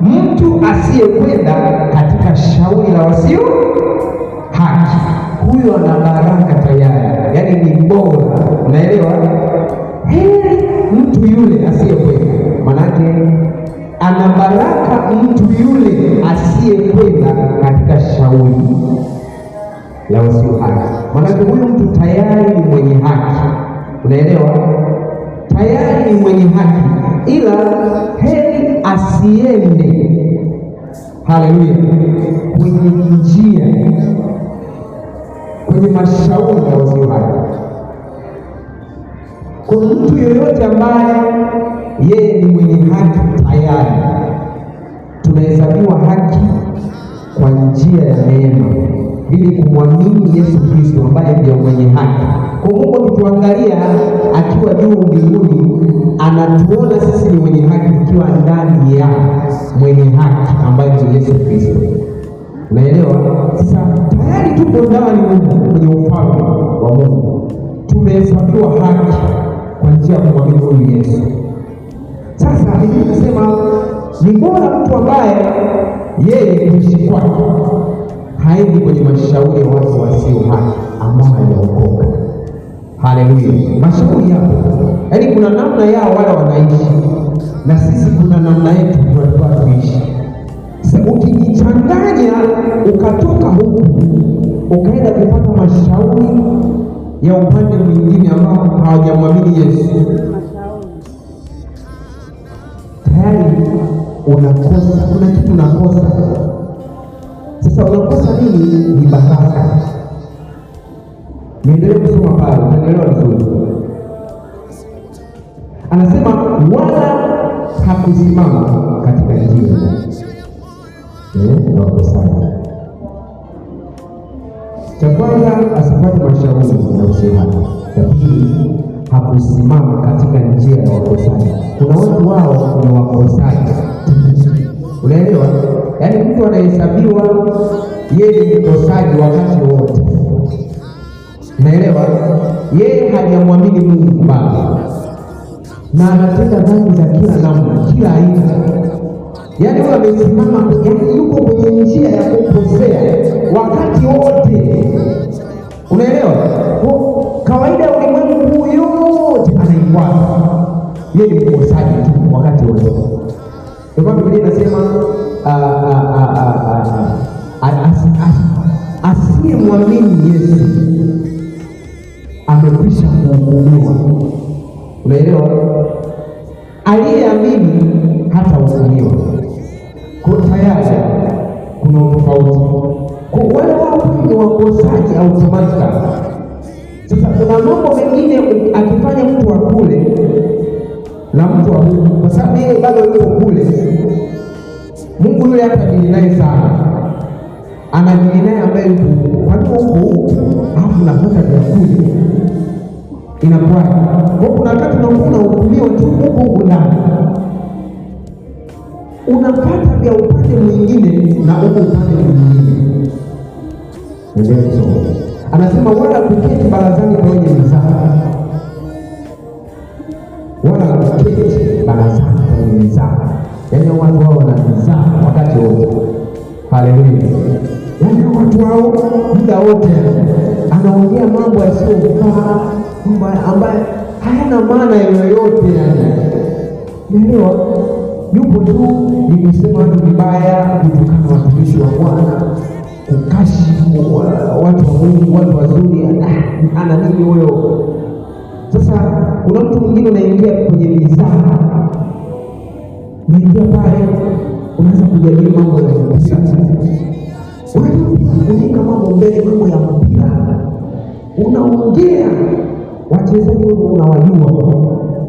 mtu asiyekwenda katika shauri la wasio haki, huyo ana baraka tayari, yaani ni bora. Unaelewa? Heri mtu yule asiyekwenda, manake ana baraka mtu yule asiyekwenda katika shauri la wasio haki, manake huyo mtu tayari ni mwenye haki. Unaelewa? Tayari ni mwenye haki, ila heri asiende, haleluya, kwenye njia, kwenye mashauri ya wasio haki. Kwa mtu yoyote ambaye yeye ni mwenye haki tayari, tunahesabiwa haki kwa njia ya neema, ili kumwamini Yesu Kristo ambaye ndiye mwenye haki. Kwa Mungu akituangalia akiwa juu mbinguni, anatuona sisi ni mwenye haki ikiwa ndani ya mwenye haki ambaye ni Yesu Kristo. Unaelewa? Sasa tayari tupo ndani kwenye ufalme wa Mungu, tumehesabiwa haki kwa njia ya kumwamini huyu Yesu. Sasa Biblia inasema ni bora mtu ambaye yeye kuishi kwake haendi kwenye mashauri ya watu wasio haki ambao hawajaokoka. Haleluya! Mashauri yapo, yaani kuna namna yao wale wanaishi, na sisi kuna namna yetu tunataka kuishi. Sasa ukijichanganya ukatoka huku ukaenda kupata mashauri ya upande mwingine ambao hawajamwamini Yesu, tayari unakosa, kuna kitu unakosa. Sasa unakosa nini? Ni baraka. Niendelee kusoma pale, utaelewa vizuri. Anasema wala hakusimama katika njia ya wakosaji. Cha kwanza, asipate mashauri na usio haki. Cha pili, hakusimama katika njia ya wakosaji. Kuna watu wao ni wakosaji, unaelewa? Yaani mtu anahesabiwa yeye ni mkosaji wakati wote, unaelewa? Yeye hajamwamini Mungu Baba na anatenda dhambi za kila namna, kila aina. Yaani wewe amesimama, yaani yuko kwenye njia ya kukosea wakati wote, unaelewa? Kawaida ya ulimwengu huu yote anaifuata, yeye ni mkosaji tu wakati wote. Ndio Biblia inasema asiyemwamini Yesu amekwisha kuhukumiwa. Unaelewa? Aliyeamini hata hukumiwa. Kwa tayari kuna utofauti. Kwa wale wao ni wakosaji automatically. Sasa kuna mambo mengine akifanya mtu wa kule na mtu wa huku, kwa sababu yeye bado yuko kule, Mungu yule hapa dili naye sana, anadili naye ambaye yuko huku, alafu napata vya kule, inakuwa kwa kuna wakati unakuwa unahukumiwa tu huku ndani, unapata vya upande mwingine na huko upande mwingine. Ndio anasema wala kuketi barazani kwa wenye mizaha, wala kuketi barazani kwa wenye mizaha. Yaani watu wao wana mizaha wakati wote. Haleluya! Yaani watu wao muda wote anaongea mambo yasiyofaa, ambaye hayana maana yoyote. Yani unaelewa, yupo tu ni kusema watu vibaya, kutukana watumishi wa Bwana, kukashifu watu wa Mungu, watu wazuri. Ana nini huyo? Sasa kuna mtu mwingine unaingia kwenye mizaha, unaingia pale, unaanza kujadili mambo ya mpira, unaingia mambo mbele, mambo ya mpira, unaongea wachezaji wewe unawajua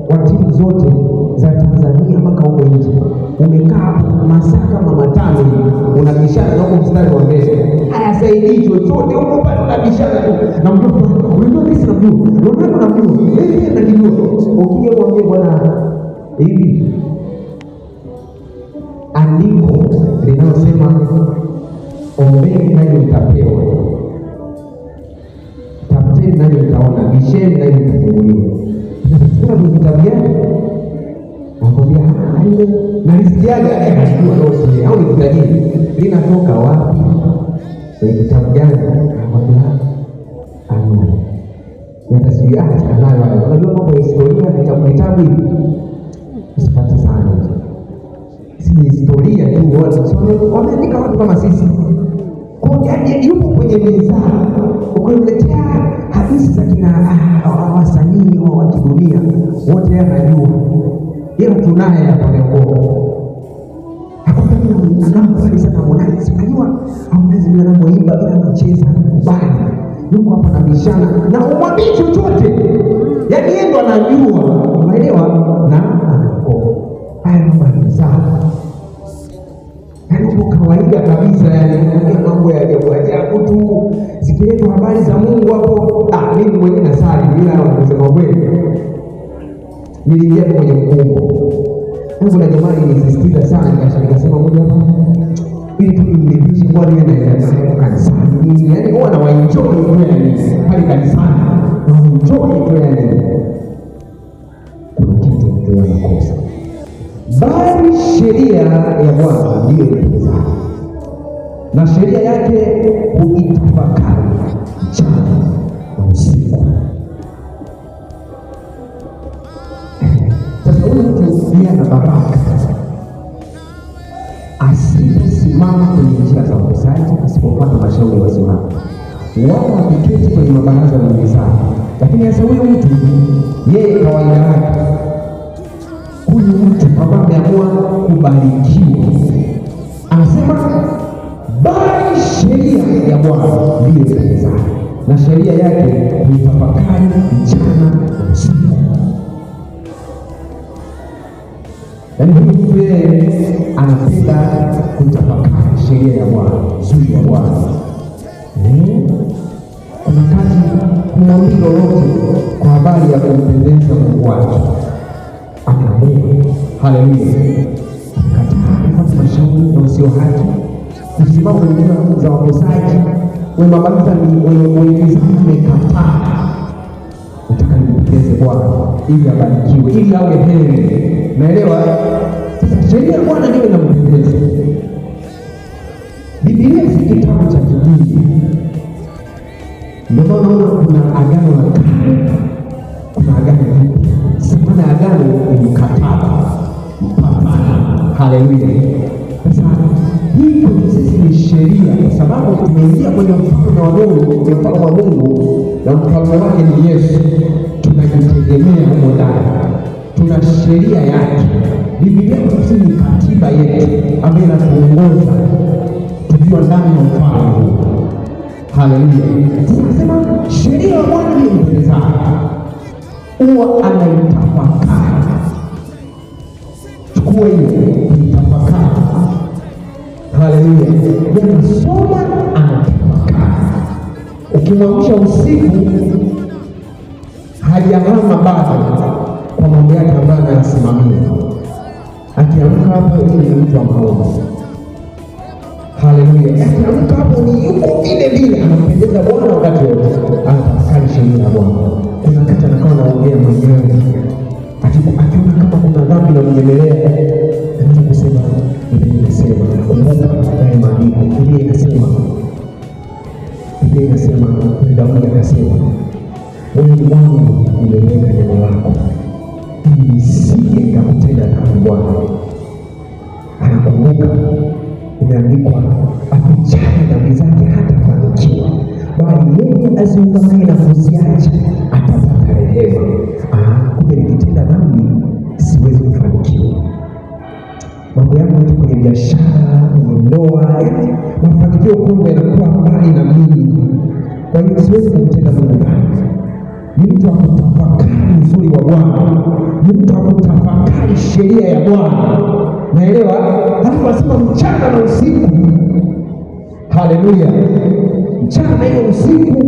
wa timu zote za Tanzania mpaka huko nje, umekaa masaa kama matano unabishana na huko mstari wa mbele, hayasaidii chochote. Huko pale unabishana tu na mtu, unajua mimi sinajua, unajua najua, mimi najua. Ukija kuambia bwana hivi, andiko linalosema ombeni nanyi mtapewa, tafuteni nanyi mtaona, bisheni nanyi mtafunguliwa. Tunasema kitabu gani? Nakwambia nalisikiaga, najua lote. kitajiri linatoka wapi? Kwenye kitabu gani? Anakwambia amina. Yatasiri anayo hayo. Unajua mambo ya historia vitabu hivi usipate sana. Si historia tu, wameandika watu kama sisi. Kwa hiyo yupo kwenye mizani. Ukimletea hadithi za kina wasanii wa kidunia wote anajua. Ila tunaye hapa leo. Hakuna kabisa kama Harmonize. Unajua Harmonize bila anaimba bila kucheza kubali. Yuko hapa na bishana na umwambie chochote. Yaani yeye ndo anajua. Unaelewa? Na haya mambo ni sawa. Yaani kwa kawaida kabisa, yaani mambo ya ajabu tu. Zikiletwa habari za Mungu hapo, mimi mwenyewe nasali bila kusema kweli. Niliingia kwenye mkumbo. Mungu na jamani nisisitiza sana, nikasema moja hapa ili tumridhishe Bwana na kanisani. Yaani huwa na waenjoy kweli pale kanisani. Na enjoy kweli. Kuna kitu tunakosa. Bali sheria ya Bwana ndiyo ipendeza. Na sheria yake huitafakari mchana na usiku. Sasa huyu mtu pia na baraka. Asiposimama kwenye njia za usafi, asipofuata mashauri ya wasimama, wao wakiketi kwenye mabaraza ya mizani. Lakini sasa huyu mtu yeye kawaida yake, huyu mtu baba ameamua kubarikiwa. Anasema bali sheria ya Bwana ndiyo ipendeza, na sheria yake huitafakari mchana na usiku. Yaani mtu yeye anapenda kutafakari sheria ya Bwana, uzuri wa Bwana. Kuna kazi, kuna mtu lolote kwa habari ya kumpendeza Mungu wake. Akamwona. Haleluya. Kataa kupata mashauri na usio haki. Kusimama kwenye njia za wakosaji. Wewe mabadiza ni mwenyezi umekataa. Nataka nimpendeze Bwana ili abarikiwe, ili awe heri. Naelewa? Sasa sheria ya Bwana ndio inampendeza. Biblia si kitabu cha kidini. Ndio maana unaona kuna agano la kale, kuna agano jipya. Maana agano ni mkataba, mpatano. Haleluya. Sasa hii sisi ni sheria, kwa sababu tumeingia kwenye mfalme wa Mungu, mfalme wa Mungu na mfalme wake ni Yesu. Tunajitegemea huko ndani. Tuna sheria yake. Biblia ni katiba yetu ambayo inatuongoza tukiwa ndani ya mfalme huu. Haleluya. Tunasema sheria ya Bwana ni mpendeza. Huwa anaitafakari. Chukua hiyo, itafakari. Haleluya. Yanasoma, anatafakari. Ukimwamsha usiku hajahama bado kwa mambo yake ambayo anayasimamia. Akiamka hapo ni mtu wa maombi. Haleluya. Akiamka hapo ni yuko vile vile anampendeza Bwana wakati wote. Anatafakari sheria ya Bwana. Kuna wakati anakaa anaongea mwenyewe. Akiona kama kuna dhambi na mnyemelea, anaweza kusema Biblia inasema, kumbuka haya maandiko. Biblia inasema Daudi akasema, wewe wangu nimeweka neno lako ili nisije nikakutenda dhambi. Bwana anakumbuka, imeandikwa akichana dhambi zake hatafanikiwa, bali yeye aziungamaye na kuziacha atapata rehema. Kumbe nikitenda dhambi siwezi kufanikiwa. Mambo yangu yote kwenye biashara, kwenye ndoa, mafanikio kumbe yanakuwa mbali na mimi. Kwa hiyo siwezi kutenda Mungu dhambi. Ni mtu akutafakari uzuri wa Bwana, ni mtu akutafakari sheria ya Bwana. Naelewa? Halafu anasema mchana na usiku. Haleluya. Mchana na hiyo usiku,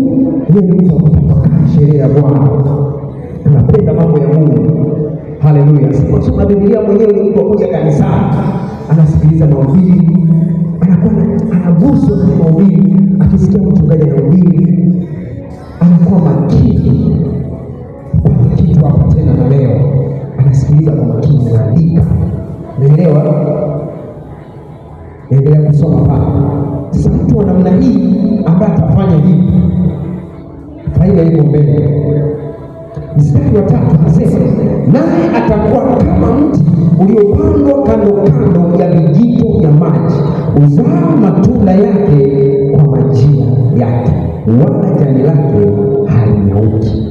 yeye ni mtu akutafakari sheria ya Bwana. Anapenda mambo ya Mungu. Haleluya. Sasa Biblia mwenyewe ni mtu akuja kanisani, anasikiliza mahubiri, anakuwa anaguswa na mahubiri, akisikia mchungaji anahubiri, anakuwa makini. Kwa kitu hapa tena na leo, anasikiliza kwa makini, anaandika. Unaelewa? Endelea kusoma pale. Sasa mtu wa namna hii ambaye atafanya hivi, faida iko mbele. Mstari wa 3 anasema, naye atakuwa kama mti uliopandwa kando kando ya vijito vya maji, uzao matunda yake kwa majira yake, wala jani lake halinyauki.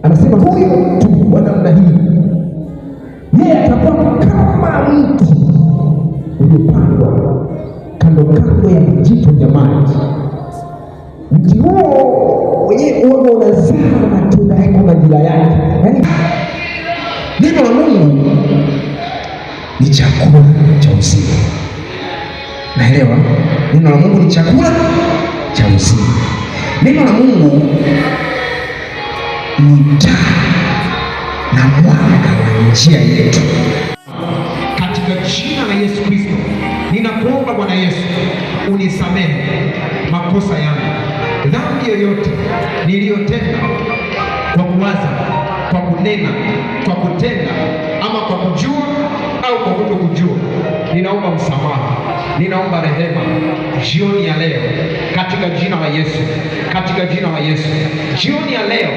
Anasema huyo mtu wa namna hii, yeye atakuwa kama mti uliopandwa kando kando ya vijito vya maji. Mti huo wenyewe uone unazaa matunda yake kwa majira yake. Yaani neno la Mungu ni chakula cha uzima. Naelewa? Neno la Mungu ni chakula cha uzima. Neno la Mungu ni taa na mwanga wa njia yetu. Katika jina la Yesu Kristo, ninakuomba Bwana Yesu, unisamehe makosa yangu, dhambi yoyote niliyotenda kwa kuwaza, kwa kunena, kwa kutenda, ama kwa kujua au kwa kutokujua. Ninaomba msamaha, ninaomba rehema jioni ya leo katika jina la Yesu, katika jina la Yesu. Jioni ya leo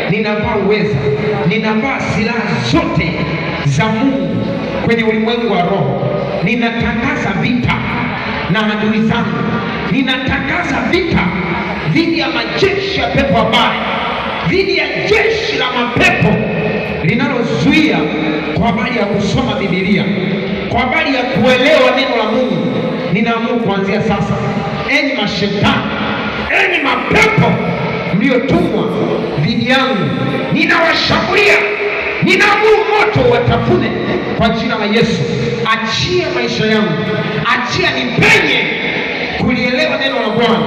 ninavaa uweza, ninavaa silaha zote za Mungu kwenye ulimwengu wa roho. Ninatangaza vita na adui zangu, ninatangaza vita dhidi ya majeshi ya pepo wabaya, dhidi ya jeshi la mapepo linalozuia kwa habari ya kusoma Biblia, kwa habari ya kuelewa neno la Mungu. Ninaamuru kuanzia sasa, enyi mashetani, enyi mapepo mliotumwa dhidi yangu, ninawashambulia. Ninaamuru moto watafune kwa jina la Yesu. Achia maisha yangu, achia nipenye kulielewa neno la Bwana,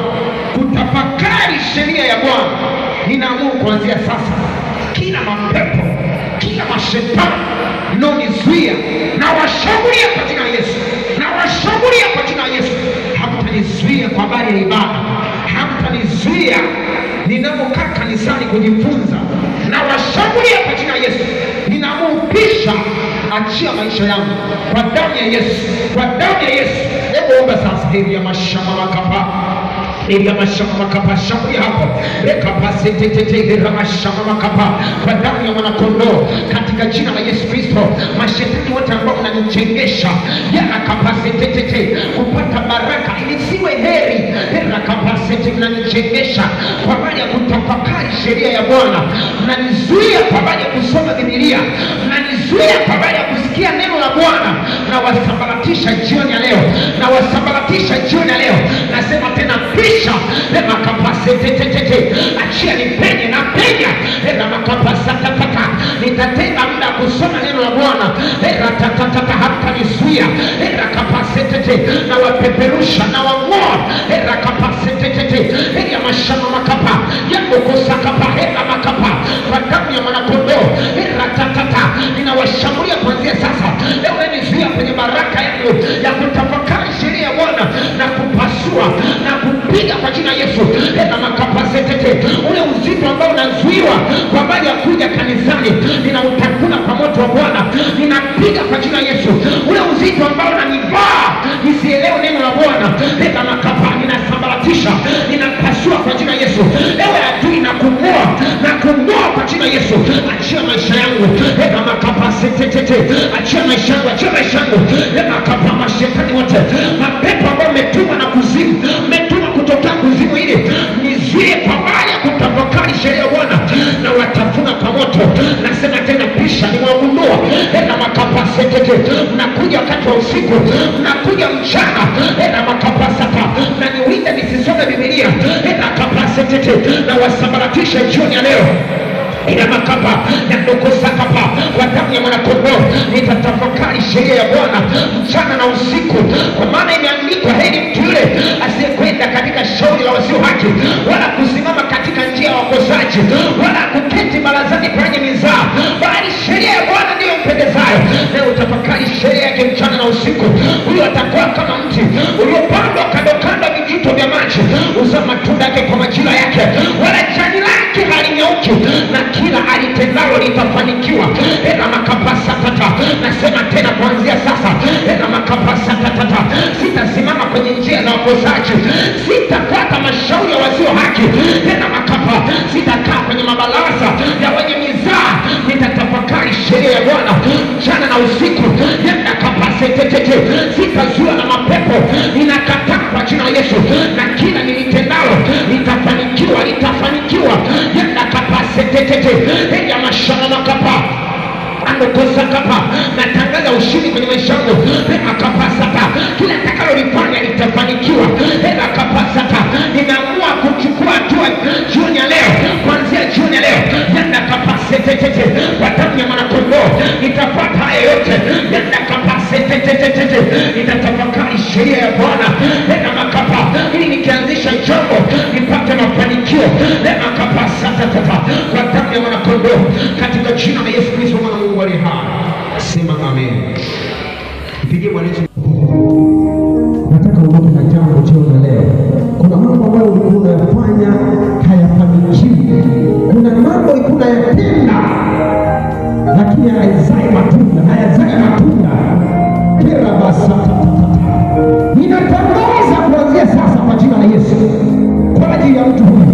kutafakari sheria ya Bwana. Ninaamuru kuanzia sasa, kila mapepo, kila mashetani mnaonizuia, na washambulia kwa jina la Yesu, na washambulia kwa jina la Yesu. Hamtanizuia kwa habari ya ibada, hamtanizuia ninapokaa kanisani kujifunza, na washambulia kwa jina la Yesu. Ninaamuru pisha, achia maisha yangu kwa damu ya Yesu, kwa damu ya Yesu. Hebu omba sasa, heri ya mashamba makapa, heri ya mashamba makapa, shambulia hapo, reka pasi tetete, heri ya mashamba makapa, kwa damu ya mwanakondoo, katika jina la Yesu Kristo. Mashetani wote ambao mnanijengesha yana kapasi tetete kupata baraka ili siwe heri, heri kapasi tetete mnanijengesha kwa habari ya kutafakari sheria ya Bwana, mnanizuia kwa habari ya kusoma Biblia, mnanizuia kwa habari ya kusikia neno la Bwana, na wasambaratisha jioni ya leo, na wasambaratisha jioni ya leo. Nasema tena pisha, lema kapasete tetete, achia nipenye na penya, lema makapasata tata. Nitatenga muda kusoma neno la Bwana, lema tatatata, hamtanizuia, lema kapasete tete, na wapeperusha na wang'oa, lema kapasete tete, lema mashamba makapa, yango kosakapa, lema makapa, kwa damu ya mwanakondoo, lema tatata. Ninawashambulia kuanzia sasa. Leo nizuia kwenye baraka yangu ya kutafakari sheria ya Bwana, na kupasua na kupiga kwa jina Yesu. Lema makapasete, ule uzito ambao unazuiwa kwa habari ya kuja kanisani, ninautakuna kwa moto wa Bwana, ninapiga kwa jina Yesu. Ule uzito ambao unanivaa nisielewe neno la Bwana, lema makapa, ninasambaratisha, ninapasua kwa jina Yesu. Ewe adui, na kung'oa, na kung'oa kwa jina Yesu. Achia maisha yangu, lema makapasete, achia maisha yangu, achia maisha yangu, lema makapa. Mashetani wote, mapepo ambao umetumwa na kuzimu, umetumwa kutokea kuzimu ili nizuie kwa habari ya kutafakari sheria ya Bwana, na watafuna kwa moto. Nasema tena pisha, nimewagundua, lema makapasete. Mnakuja wakati wa usiku, mnakuja mchana, lema makapasata, na niwinde nisisome Biblia, lema kapasete, na wasambaratisha jioni ya leo. Ina makapa na ndokosa kapa, kwa damu ya mwanakondoo nitatafakari sheria ya Bwana mchana na usiku, kwa maana imeandikwa, heri mtu yule asiyekwenda katika shauri la wasio haki, wala kusimama katika njia ya wakosaji, wala kuketi barazani kwenye mizaa, bali sheria ya Bwana ndiyo mpendezayo. Leo utafakari sheria yake mchana na usiku. Huyo atakuwa kama mti uliopandwa kando kando vijito vya maji, uzaa matunda yake kwa majira yake, wala jani lake halinyauki, na kila alitendalo litafanikiwa. Ela makapasatata. Nasema tena kuanzia sasa, ena makapasa tatata, sitasimama kwenye njia za wakosaji, sitafuata mashauri ya wasio haki, ena makapa, sitakaa kwenye mabalasa ya wenye mizaa, nitatafakari sheria ya Bwana mchana na usiku, ena kapase tetete, sitazua na mapepo, ninakataa kwa jina la Yesu, na kila nilitendalo litafanikiwa, litafanikiwa, ena kapase tetete, ena mashana makapa andokosa kapa, natangaza ushindi kwenye maisha yangu, ena kapasata, kila nitakalolifanya litafanikiwa, ena kapasata, ninaamua kuchukua hatua jioni ya leo, kuanzia jioni ya leo, ena kapasetetete, kwa damu ya mwanakondoo nitafuata haya yote, ena kapasetetete, nitatafakari sheria ya Bwana, ena makapa, ili nikianzisha jambo nipate mafanikio, ena kapasata, kwa damu ya mwanakondoo, katika jina la Yesu Kristo mwana Mungu aliye hai. Sema amen. Pigie Bwana Yesu. Nataka uone na jambo jioni leo. Kuna mambo ambayo ulikuwa unayafanya hayafanikiwi. Kuna mambo ulikuwa unayatenda lakini hayazai matunda, Kila basa. Ninatangaza kuanzia sasa kwa jina la Yesu, kwa ajili ya mtu huyu.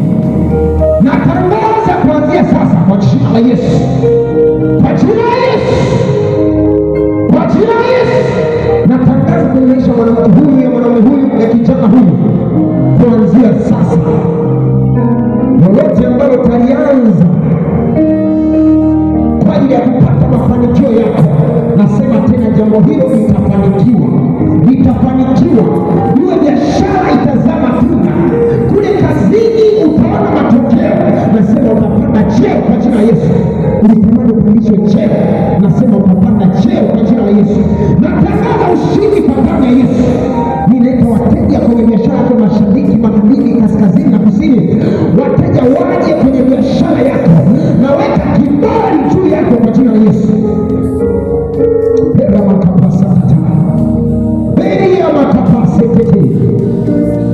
Natangaza kuanzia sasa kwa jina la Yesu, kwa jina la Yesu, natangaza kwenye maisha ya mwanamke huyu, ya mwanaume huyu, ya kijana huyu, kuanzia sasa, lolote ambalo talianza kwa ajili ya kupata mafanikio yako, nasema tena jambo hilo litafanikiwa. Iwe biashara itazaa matunda, kule kazini utaona matokeo, nasema utapanda cheo kwa jina la Yesu. Ulitamani upandishwe cheo, nasema utapanda cheo kwa jina la Yesu. Natangaza ushindi kwa damu ya Yesu. Ninaita wateja kwenye biashara yako, mashariki, magharibi, kaskazini na kusini. Wateja waje kwenye biashara yako, naweka kibali juu yako kwa jina la Yesu.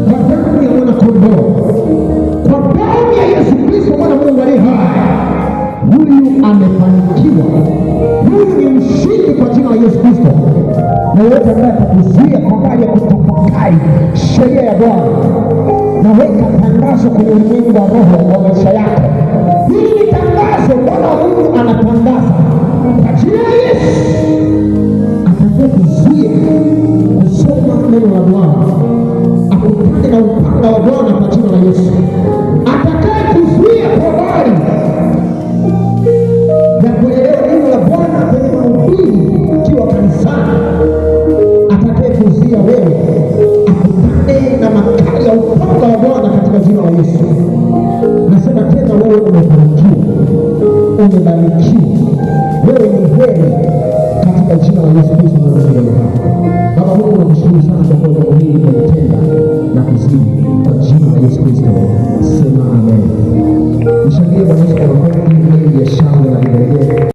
Kwa damu ya mwanakondoo, kwa damu ya Yesu Kristo mwana Mungu aliye hai, huyu amefanikiwa, huyu ni mshindi kwa jina la Yesu Kristo. Na yote ambaye atakuzuia kwa habari ya kutafakari sheria ya Bwana, naweka tangazo kwenye ulimwengu wa roho wa maisha yako. Hili ni tangazo Bwana Mungu anatangaza kwa jina la Yesu. Atakayezuia kusoma neno la Bwana akutane na upanga wa Bwana kwa jina la Yesu. Atakayekuzuia kwa habari ya kuelewa neno la Bwana kwenye mahubiri ukiwa kanisani, atakayekuzuia wewe akutane na makali ya upanga wa Bwana katika jina la Yesu. Nasema tena, wewe umefanikiwa, umebarikiwa, wewe ni heri katika jina la Yesu Kristo mwana wa Mungu. Baba Mungu, nakushukuru sana kwa jambo hili umetenda na kuzidi kwa jina la Yesu Kristo. Sema amen. Mshangilie Bwana Yesu kwa makofi mengi ya shangwe na vigelegele.